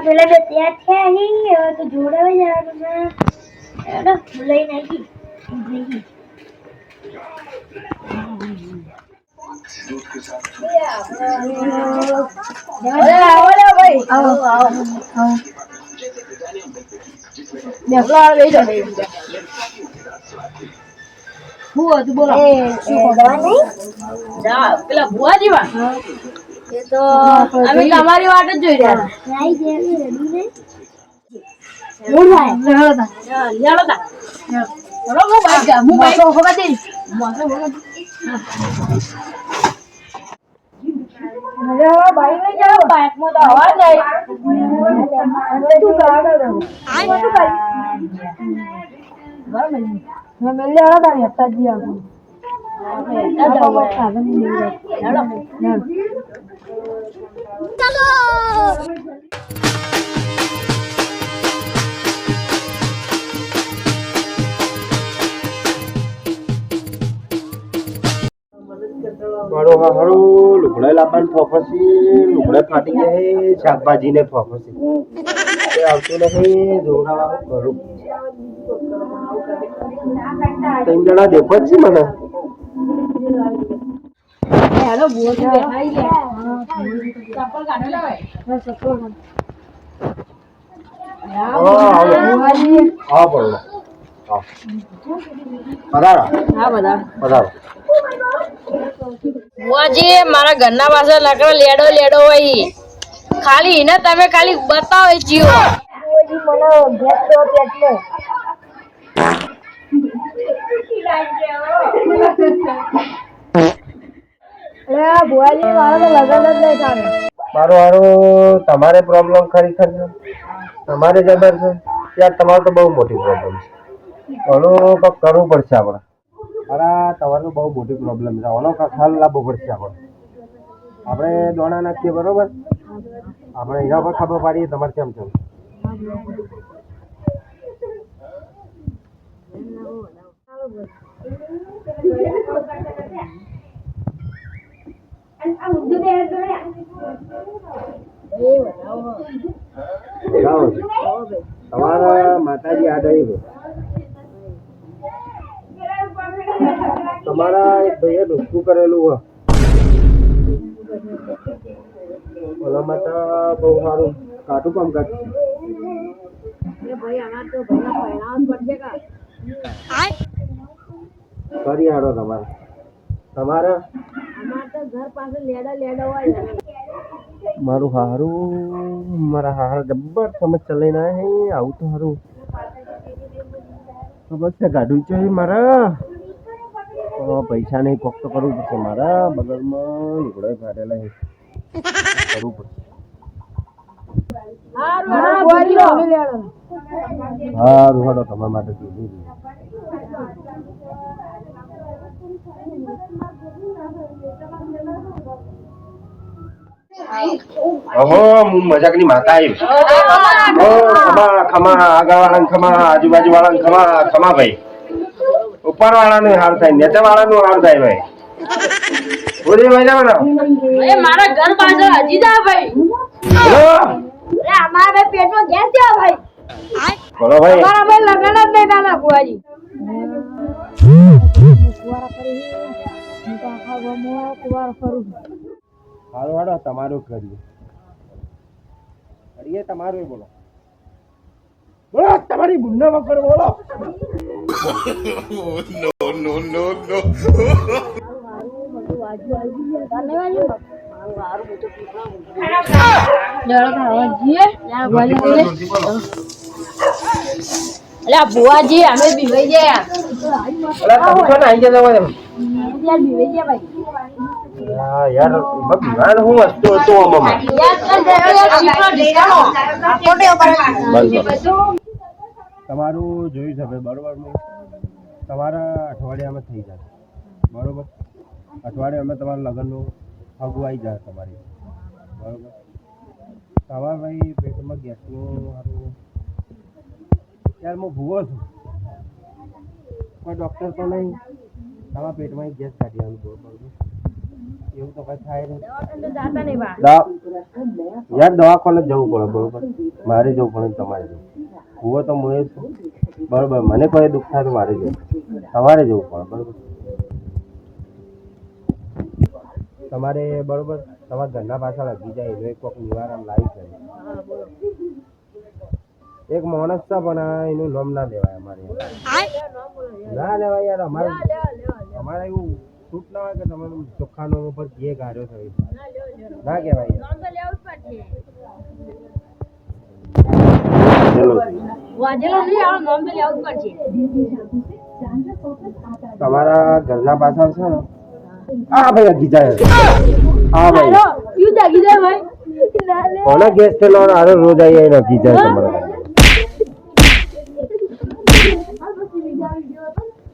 પેલા બે ત્યાં થયા અહીં તો જોડાવા જવાનું છે એનો લઈ નાખી અરે આવો લે ભાઈ આવો બેસલા લઈ જાવ હું હતું બોલો શું ખબર નહીં જા પેલા ભુવાજી વા એ તો અમે તમારી વાટ જ જોઈ રહ્યા નાઈ જેવી રેડી ને મૂળ ભાઈ યાલો તા બરો હું ભાઈ જા હું ભાઈ ખબર દે મોસો ખબર અરે ભાઈ ને જાવ બાઇક માં તો અવાજ આવી તું ગાડો દો આ તું કરી બરાબર મેં મેલે આડા તા હતા જી આપો ચલો મારો હારું લુગડા લાવવાનું ફોફસી લુગડા ફાટી ગયા હે શાકભાજી ને ફોફસી એ આવતું નથી જોરાવા કરું ત્રણ જણા દેખો જ છે મને હેલો બોલ બેઠાઈ ગયા ચપ્પલ કાઢો લે ભાઈ બસ ચપ્પલ હા બોલો પધારો હા બધા પધારો બુઆજી મારા ઘરના પાસે લકડો લેડો હોય ખાલી એને તમે ખાલી બતાવો જીઓ ઓજી મને ગેસ તો પેટલો અરે બુઆજી મારા તો લગન જ નહીં થાય મારું હારું તમારે પ્રોબ્લેમ ખરેખર છે તમારે જબર છે ત્યાં તમારે તો બહુ મોટી પ્રોબ્લેમ છે ઘણું કંઈક કરવું પડશે આપણે અરે તમારે બહુ મોટી પ્રોબ્લેમ છે આનો ખ્યાલ લાવવો પડશે આપણે દોણા નાખીએ બરોબર આપણે એના પર ખબર પાડીએ તમારે કેમ છે તમારા માતાજી આ ગઈ તમારા એક ભાઈએ ઢુસકું કરેલું હોય ઓલા માતા બહુ સારું કાટું કામ કાઢ કરી હાડો તમારે મારું હારું મારા હાર જબ્બર સમસ્યા લઈને આવ્યા આવું તો હારું સમસ્યા કાઢું છે મારા પૈસા નહીં કોક તો કરવું પડશે મારા બગલમાં લુગડા કાઢેલા કરવું પડશે સારું હાડો તમારા માટે કીધું ઓહો હું મજાકની માતા આવી ઓ ખમા આગળ વાળાને ખમા આજુબાજુ વાળાને ખમા ભાઈ ઉપર વાળાનું હાર થાય નીચે વાળાનું હાર થાય ભાઈ ઓલી મહિના એ મારા ઘર પાછળ હજી જા ભાઈ બોલો અરે અમારા બે પેટમાં ગેસ છે ભાઈ બોલો ભાઈ મારા ભાઈ લગન જ નહીં નાના બુઆજી હારું હાડો તમારું કરીએ તમારું બોલો બોલો તમારી બુન્ના વગર બોલો નો બુઆજી અમે બીવાઈ ગયા યાર ભગવાન હું વસ્તુ હતો તમારું જોઈ શકે બરોબર તમારા અઠવાડિયામાં થઈ જશે બરોબર અઠવાડિયામાં તમારા લગ્નનું આગું આવી જાય તમારી બરોબર તમારા ભાઈ પેટમાં ગેસનું સારું યાર હું ભૂવો છું કોઈ ડૉક્ટર તો નહીં તમારા પેટમાં ગેસ કાઢી આવ્યું બરોબર એવું તો કઈ થાય નહીં. દવાખાને તો જાતા નહીં બા. યાર દવાખાને જ જવું પડે બરોબર. મારે જવું પડે ને તમારે જવું. હુંઓ તો હું એ છું બરોબર. મને કોઈ દુઃખ થાય તો મારે જવું, તમારે જવું પડે બરોબર. તમારે બરોબર તમારા ઘરના પાછળ હજી જાય એનું એક કોઈક નિવારણ લાવી છે. એક માણસ છે પણ એનું નામ ના લેવાય અમારે. ના લેવાય યાર. અમારે એવું છૂટ ના હોય કે તમારે ચોખ્ખાનો ઉપર જે ગાર્યો થયો ના કહેવાય યાર. નામ તો લેવું જ પડશે. ચલો વાજેલો નહીં આવે, નામ તો લેવું જ પડશે. તમારા ઘરના પાછળ છે ને આ ભાઈ ગીજા હા ભાઈ હાલો, યું જાગી જાય ભાઈ. ના લે. કોને ગેસ થયેલો આરો રોજ આવી આવીને ગીજા તમારા ઘરે.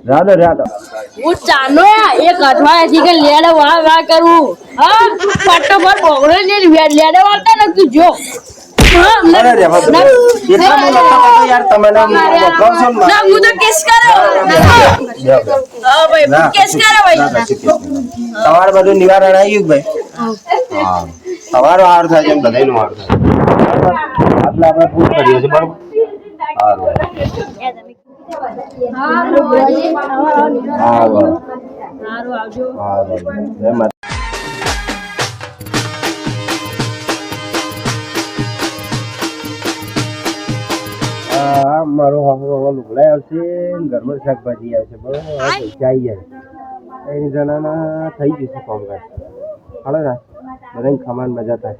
રાધો રાધો હું ચાનો એક અઠવાડિયાથી કે લેડે વાહ કરું. હા ફટોફટ બોગડો ને લેડે વાળતા ને તું જો. અરે રે બાપ રે. એટલા હું નતો કરતો યાર. તમે ના કહો છો ને ના હું તો કેસ કરો. હા ભાઈ ના, કેસ કરો ભાઈ. ના, કશું કેસ નહીં. તમારે બધું નિવારણ આવ્યું ભાઈ. હા તમારો હાર થાય છે એમ બધાયનું હાર થાય બરાબર. આટલે આપણે પૂછ કરીએ છીએ બરોબર. સારું સારું આવજો. સારું જય માતા. મારો હવે લુગડાઈ આવશે ને ઘરમાં શાકભાજી આવશે બરોબર. હવે પૈસા આવી જાય એની જણાના થઈ જશે કામકાજ. હાલો ને બધાને ખમાન મજા થાય.